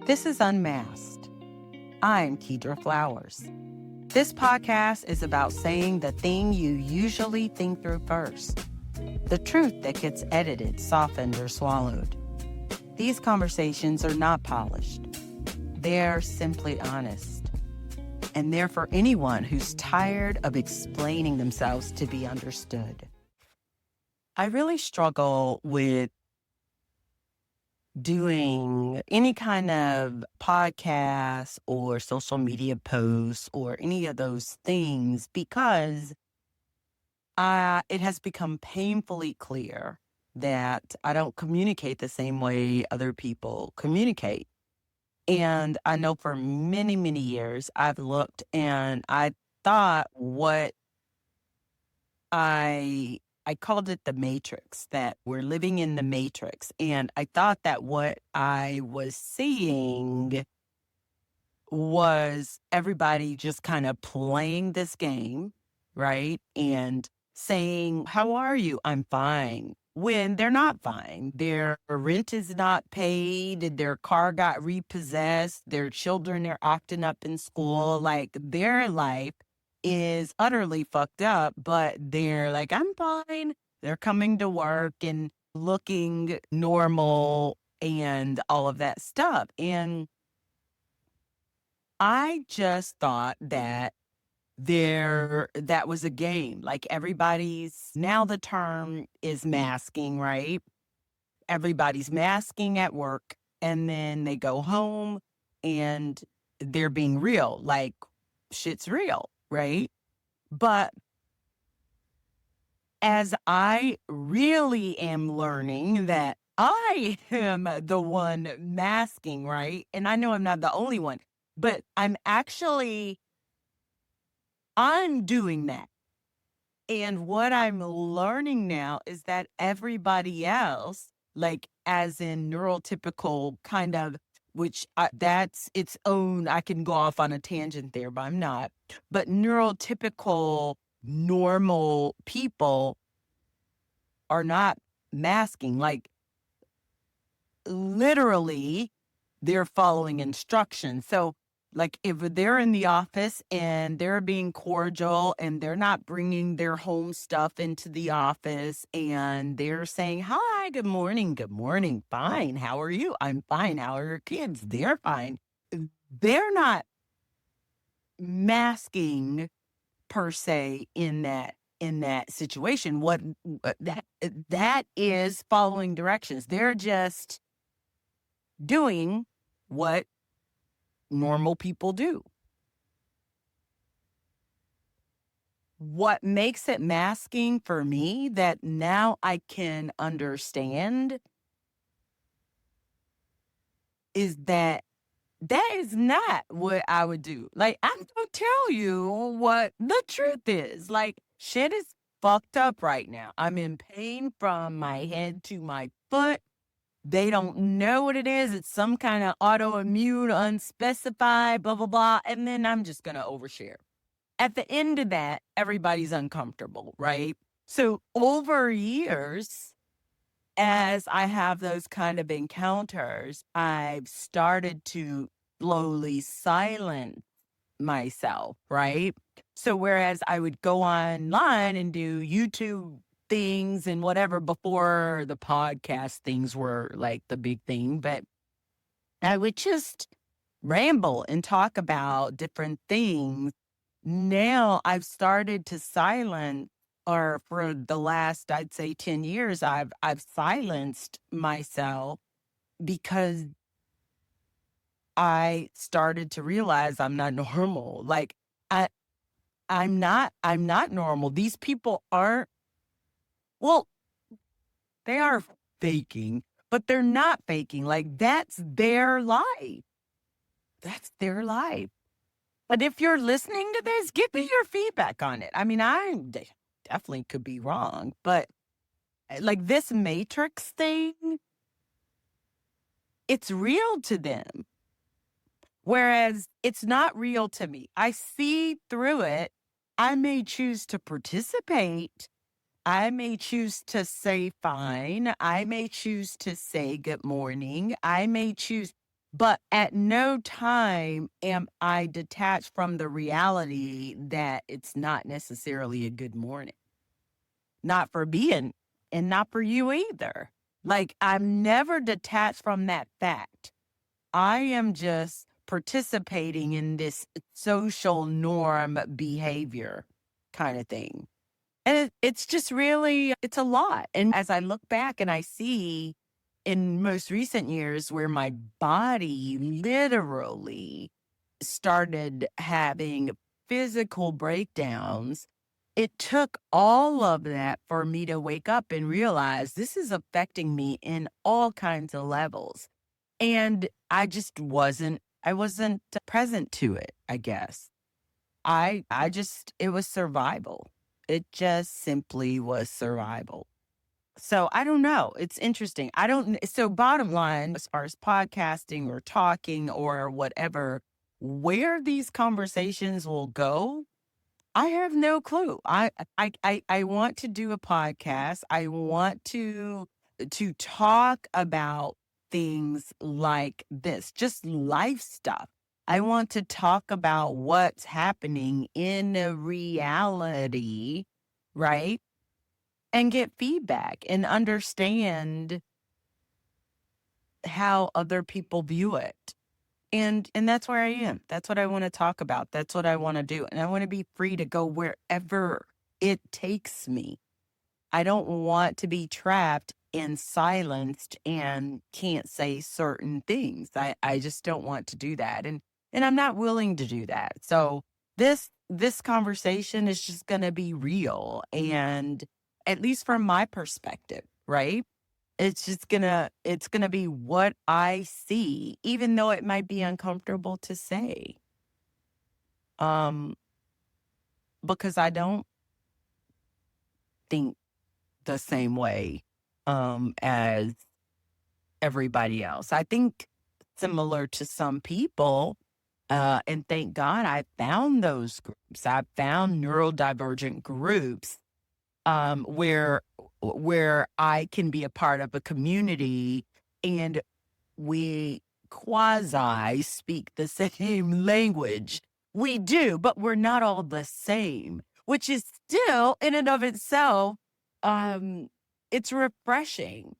This is Unmasked. I'm Kedra Flowers. This podcast is about saying the thing you usually think through first, the truth that gets edited, softened, or swallowed. These conversations are not polished. They're simply honest. And they're for anyone who's tired of explaining themselves to be understood. I really struggle with doing any kind of podcast or social media posts or any of those things because it has become painfully clear that I don't communicate the same way other people communicate. And I know for many, many years I've looked and I thought what I called it the matrix, that we're living in the matrix. And I thought that what I was seeing was everybody just kind of playing this game, right? And saying, how are you? I'm fine. When they're not fine. Their rent is not paid. Their car got repossessed. Their children are acting up in school. Like their life is utterly fucked up, but they're like, I'm fine. They're coming to work and looking normal and all of that stuff. And I just thought that that was a game. Like now the term is masking, right? Everybody's masking at work and then they go home and they're being real, like shit's real, right? But as I really am learning that I am the one masking, right? And I know I'm not the only one, but I'm doing that. And what I'm learning now is that everybody else, like as in neurotypical kind of, that's its own, I can go off on a tangent there, but I'm not. But neurotypical normal people are not masking. Like literally, they're following instructions. So like if they're in the office and they're being cordial and they're not bringing their home stuff into the office and they're saying, hi, good morning, fine, how are you? I'm fine, how are your kids? They're fine. They're not masking per se in that situation. What that is following directions. They're just doing what normal people do. What makes it masking for me that now I can understand is that is not what I would do. Like, I'm going to tell you what the truth is. Like, shit is fucked up right now. I'm in pain from my head to my foot. They don't know what it is. It's some kind of autoimmune, unspecified, blah, blah, blah. And then I'm just going to overshare. At the end of that, everybody's uncomfortable, right? So over years, as I have those kind of encounters, I've started to slowly silence myself, right? So whereas I would go online and do YouTube things and whatever before the podcast things were like the big thing, but I would just ramble and talk about different things. Now I've started to silence, or for the last, I'd say 10 years, I've silenced myself because I started to realize I'm not normal. Like I'm not normal. These people aren't, well, they are faking, but they're not faking. Like that's their life. That's their life. But if you're listening to this, give me your feedback on it. I mean, I definitely could be wrong, but like this matrix thing, it's real to them. Whereas it's not real to me. I see through it. I may choose to participate. I may choose to say fine. I may choose to say good morning. I may choose, But at no time am I detached from the reality that it's not necessarily a good morning. Not for being, and not for you either. Like, I'm never detached from that fact. I am just participating in this social norm behavior kind of thing. And it's just really, it's a lot. And as I look back and I see in most recent years where my body literally started having physical breakdowns, it took all of that for me to wake up and realize this is affecting me in all kinds of levels. And I wasn't present to it, I guess. I just, it was survival. It just simply was survival. So I don't know. It's interesting. I don't, so bottom line, as far as podcasting or talking or whatever, where these conversations will go, I have no clue. I want to do a podcast. I want to talk about things like this, just life stuff. I want to talk about what's happening in a reality, right? And get feedback and understand how other people view it. And that's where I am. That's what I want to talk about. That's what I want to do. And I want to be free to go wherever it takes me. I don't want to be trapped and silenced and can't say certain things. I just don't want to do that. And I'm not willing to do that. So this conversation is just gonna be real. And at least from my perspective, right? It's gonna be what I see, even though it might be uncomfortable to say. Um, because I don't think the same way as everybody else. I think similar to some people, and thank God I found those groups. I found neurodivergent groups where I can be a part of a community and we quasi speak the same language. We do, but we're not all the same, which is still in and of itself, um, it's refreshing.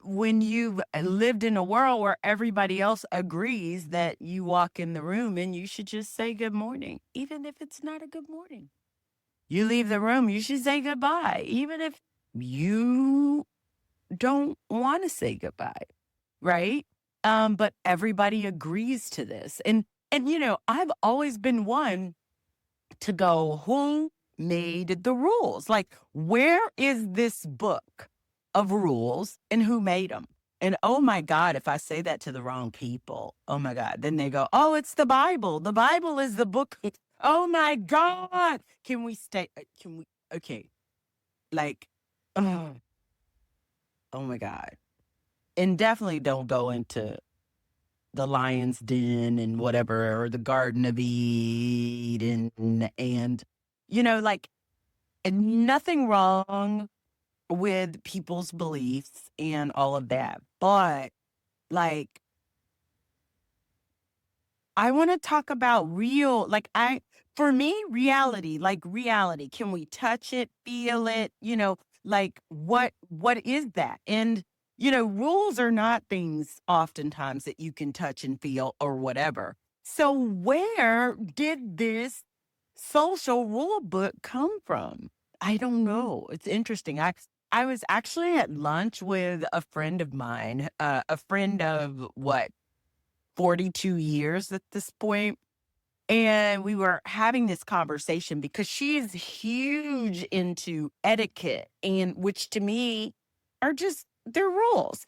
When you've lived in a world where everybody else agrees that you walk in the room and you should just say good morning, even if it's not a good morning. You leave the room, you should say goodbye, even if you don't want to say goodbye, right? But everybody agrees to this. And I've always been one to go, who made the rules? Like, where is this book of rules and who made them? And oh my God, if I say that to the wrong people, oh my God, then they go, oh, it's the Bible. The Bible is the book. Oh my God. Can we stay? Can we? Okay. Like, oh, oh my God. And definitely don't go into the lion's den and whatever, or the Garden of Eden. And, like, and nothing wrong with people's beliefs and all of that. But, like, I want to talk about real, like, for me, reality, like reality. Can we touch it, feel it? Like what is that? And, rules are not things oftentimes that you can touch and feel or whatever. So where did this social rule book come from? I don't know. It's interesting. I was actually at lunch with a friend of mine, a friend of what, 42 years at this point. And we were having this conversation because she's huge into etiquette, and which to me are just they're rules.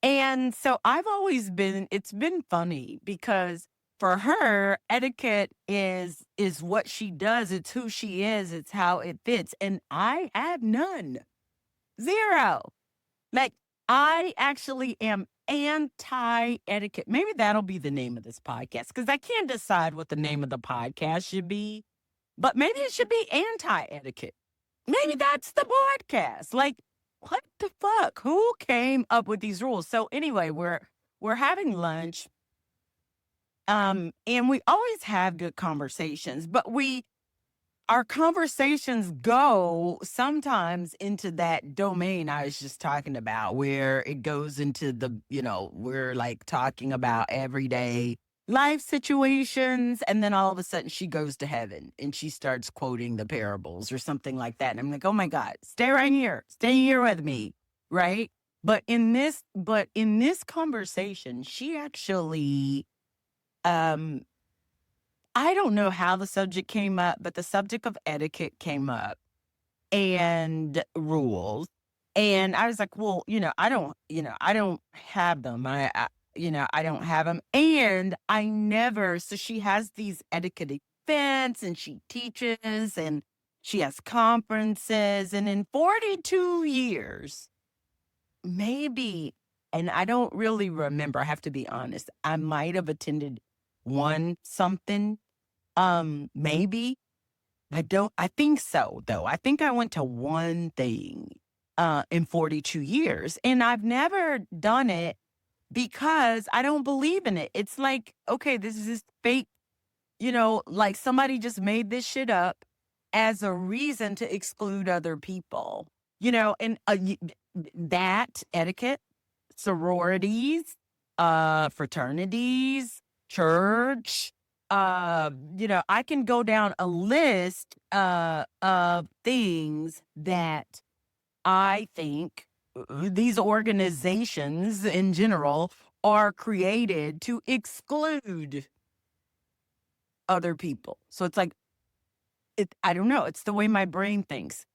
And so it's been funny because for her, etiquette is what she does, it's who she is, it's how it fits. And I have none. Zero. Like, I actually am anti-etiquette. Maybe that'll be the name of this podcast because I can't decide what the name of the podcast should be, but maybe it should be anti-etiquette. Maybe that's the podcast. Like, what the fuck? Who came up with these rules? So anyway, we're having lunch. And we always have good conversations, but our conversations go sometimes into that domain I was just talking about, where it goes into we're like talking about everyday life situations. And then all of a sudden she goes to heaven and she starts quoting the parables or something like that. And I'm like, oh my God, stay right here, stay here with me. Right. But in this conversation, she actually, um, I don't know how the subject came up, but the subject of etiquette came up and rules. And I was like, well, I don't have them. I don't have them. And I never, so she has these etiquette events and she teaches and she has conferences. And in 42 years, maybe, and I don't really remember, I have to be honest, I might have attended one something, maybe. I think so, though. I think I went to one thing in 42 years, and I've never done it because I don't believe in it. It's like, okay, this is this fake, like somebody just made this shit up as a reason to exclude other people, and that etiquette, sororities, fraternities, church, I can go down a list of things that I think these organizations in general are created to exclude other people. So it's like, I don't know. It's the way my brain thinks.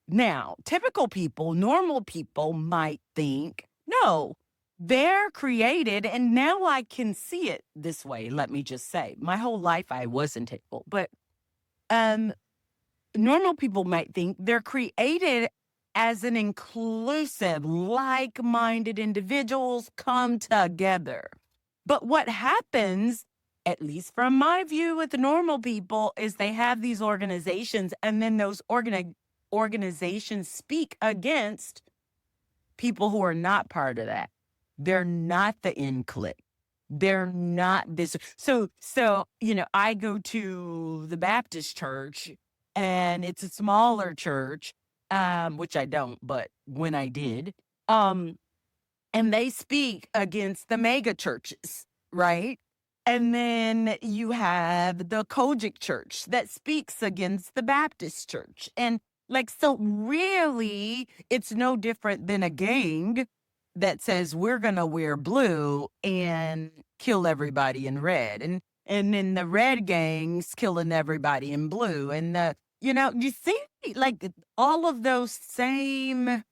Now, typical people, normal people might think, no, they're created. And now I can see it this way. Let me just say, my whole life I wasn't typical, but um, normal people might think they're created as an inclusive, like-minded individuals come together. But what happens, at least from my view with the normal people, is they have these organizations, and then those organizations speak against people who are not part of that. They're not the in clique. They're not this. So, I go to the Baptist church and it's a smaller church, which I don't, but when I did, and they speak against the mega churches, right? And then you have the Kojic church that speaks against the Baptist church. And so really, it's no different than a gang that says we're going to wear blue and kill everybody in red. And then the red gang's killing everybody in blue. And you see like all of those same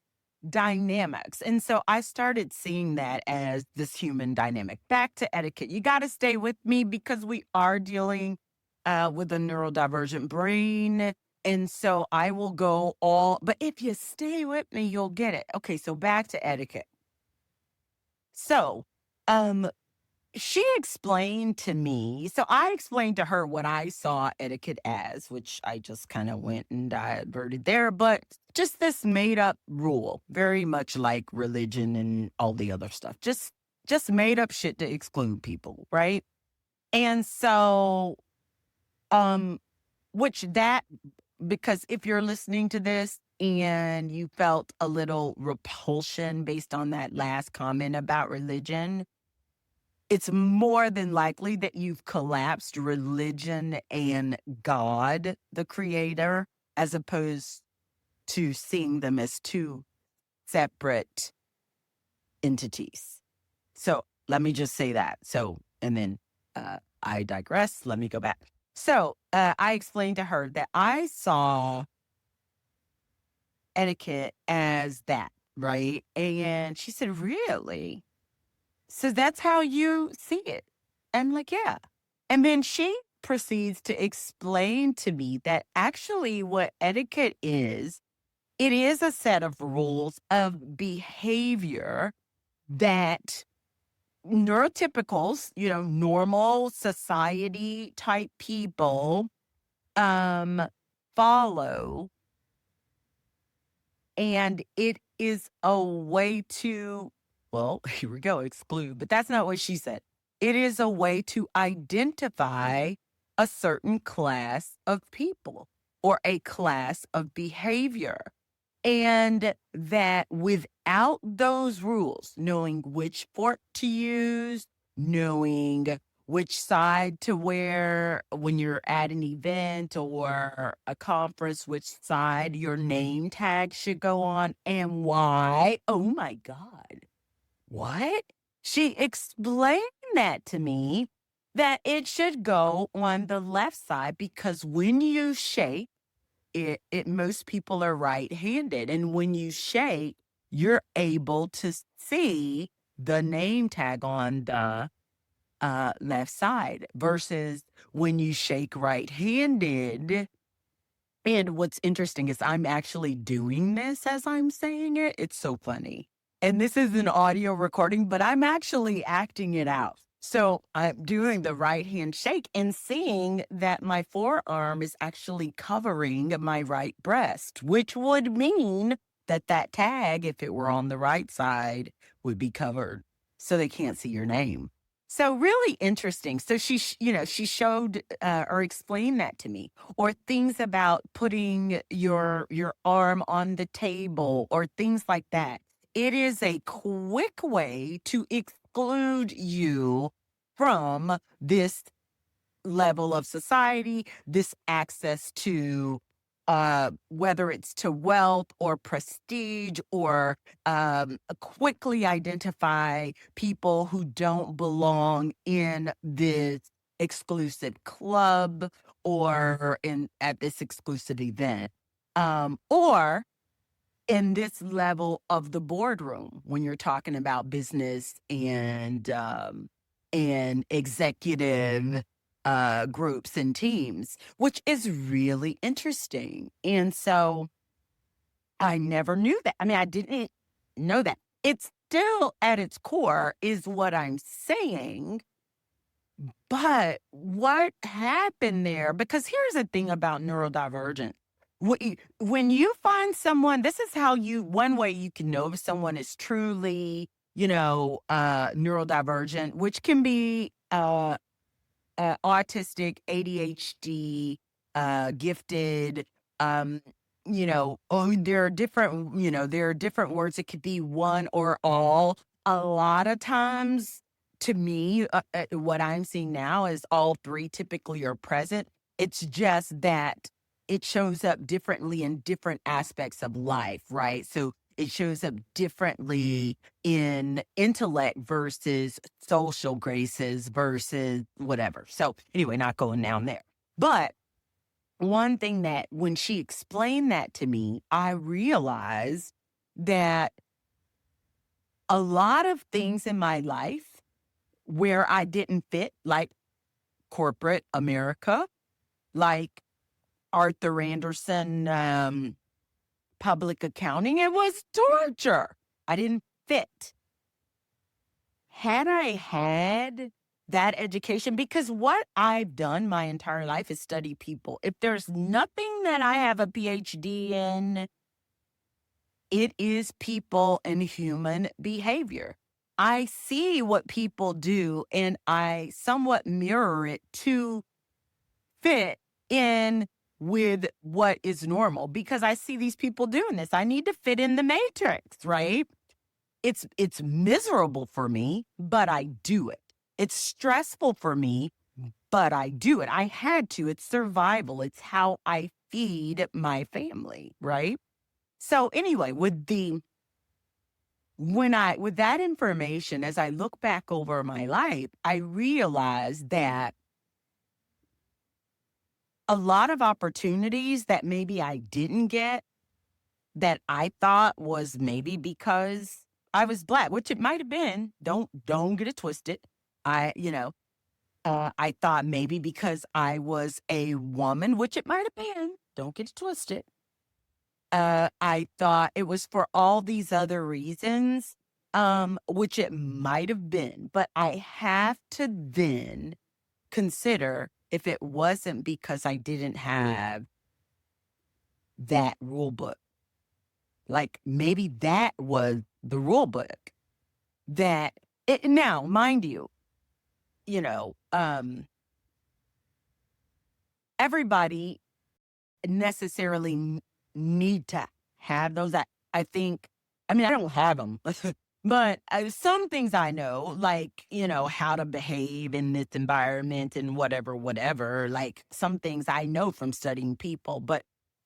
dynamics. And so I started seeing that as this human dynamic. Back to etiquette. You got to stay with me because we are dealing with a neurodivergent brain. And so I will go but if you stay with me, you'll get it. Okay, so back to etiquette. So, she explained to me, so I explained to her what I saw etiquette as, which I just kind of went and diverted there, but just this made up rule, very much like religion and all the other stuff. Just made up shit to exclude people, right? And so, um, because if you're listening to this and you felt a little repulsion based on that last comment about religion, it's more than likely that you've collapsed religion and God, the creator, as opposed to seeing them as two separate entities. So let me just say that. So, and then I digress. Let me go back. So I explained to her that I saw etiquette as that, right? And she said, really? So that's how you see it? I'm like, yeah. And then she proceeds to explain to me that actually what etiquette is, it is a set of rules of behavior that neurotypicals, normal society type people follow. And it is a way to well, here we go, exclude, but that's not what she said. It is a way to identify a certain class of people or a class of behavior. And that without those rules, knowing which fork to use, knowing which side to wear when you're at an event or a conference, which side your name tag should go on and why. Oh my God. What? She explained that to me that it should go on the left side because when you shake, it most people are right-handed, and when you shake, you're able to see the name tag on the left side versus when you shake right-handed. And what's interesting is I'm actually doing this as I'm saying it. It's so funny. And this is an audio recording, but I'm actually acting it out. So I'm doing the right hand shake and seeing that my forearm is actually covering my right breast, which would mean that that tag, if it were on the right side, would be covered. So they can't see your name. So really interesting. So she showed or explained that to me, or things about putting your arm on the table or things like that. It is a quick way to exclude you from this level of society, this access to whether it's to wealth or prestige or quickly identify people who don't belong in this exclusive club or in at this exclusive event. Or in this level of the boardroom when you're talking about business and executive groups and teams, which is really interesting. And so I never knew that. I mean, I didn't know that. It's still at its core is what I'm saying. But what happened there? Because here's the thing about neurodivergent. When you find someone, this is how one way you can know if someone is truly, neurodivergent, which can be autistic, ADHD, gifted, there are different words. It could be one or all. A lot of times, to me, what I'm seeing now is all three typically are present. It's just that it shows up differently in different aspects of life, right? So it shows up differently in intellect versus social graces versus whatever. So anyway, not going down there. But one thing that when she explained that to me, I realized that a lot of things in my life where I didn't fit, like corporate America, like Arthur Anderson, public accounting, it was torture. I didn't fit. Had I had that education, because what I've done my entire life is study people. If there's nothing that I have a PhD in, it is people and human behavior. I see what people do and I somewhat mirror it to fit in with what is normal because I see these people doing this. I need to fit in the matrix, right? It's miserable for me, but I do it. It's stressful for me, but I do it. I had to. It's survival. It's how I feed my family, right? So anyway, with that information, as I look back over my life, I realized that a lot of opportunities that maybe I didn't get that I thought was maybe because I was Black, which it might have been. Don't get it twisted. I thought maybe because I was a woman, which it might have been. Don't get it twisted. I thought it was for all these other reasons, which it might have been. But I have to then consider if it wasn't because I didn't have that rule book. Like maybe that was the rule book. that now, mind you, everybody necessarily need to have those. I think, I mean, I don't have them, but some things I know, like, how to behave in this environment and whatever, like some things I know from studying people, but,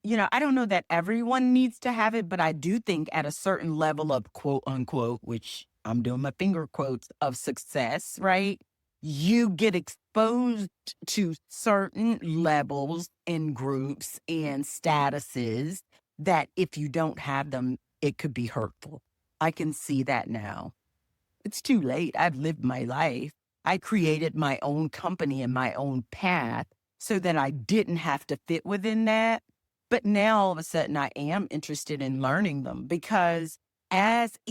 I don't know that everyone needs to have it, but I do think at a certain level of quote unquote, which I'm doing my finger quotes, of success, right? You get exposed to certain levels and groups and statuses that if you don't have them, it could be hurtful. I can see that now. It's too late. I've lived my life. I created my own company and my own path so that I didn't have to fit within that. But now all of a sudden I am interested in learning them because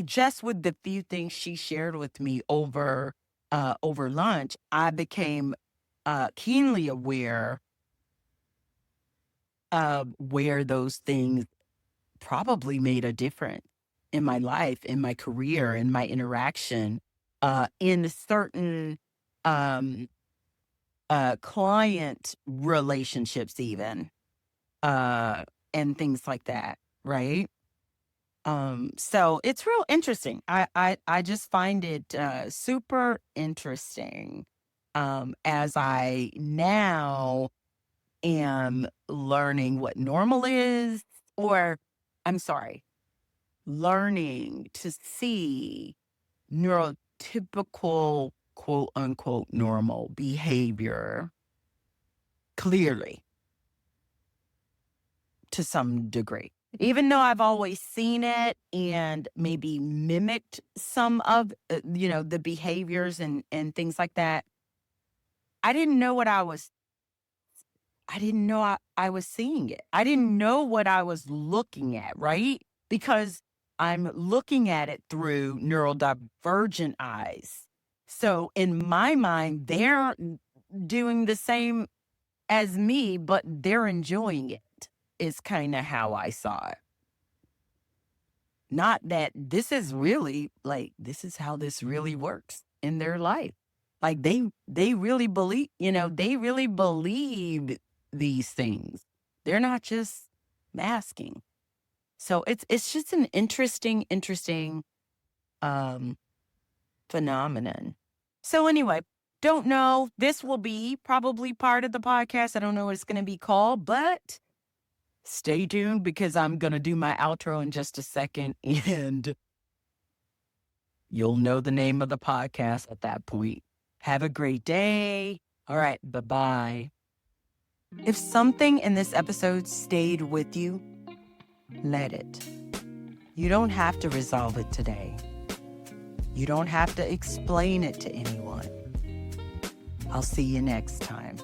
just with the few things she shared with me over lunch, I became keenly aware of where those things probably made a difference in my life, in my career, in my interaction, in certain client relationships even, and things like that, right? So it's real interesting. I just find it super interesting as I now am learning what normal is, or I'm sorry, learning to see neurotypical, quote unquote, normal behavior clearly to some degree. Even though I've always seen it and maybe mimicked some of, the behaviors and things like that, I didn't know I was seeing it. I didn't know what I was looking at, right? Because I'm looking at it through neurodivergent eyes. So in my mind, they're doing the same as me, but they're enjoying it, is kind of how I saw it. Not that this is really this is how this really works in their life. Like they really believe, they really believe these things. They're not just masking. So it's just an interesting um phenomenon. So anyway, don't know. This will be probably part of the podcast. I don't know what it's going to be called, but stay tuned because I'm going to do my outro in just a second and you'll know the name of the podcast at that point. Have a great day. All right. Bye-bye. If something in this episode stayed with you, let it. You don't have to resolve it today. You don't have to explain it to anyone. I'll see you next time.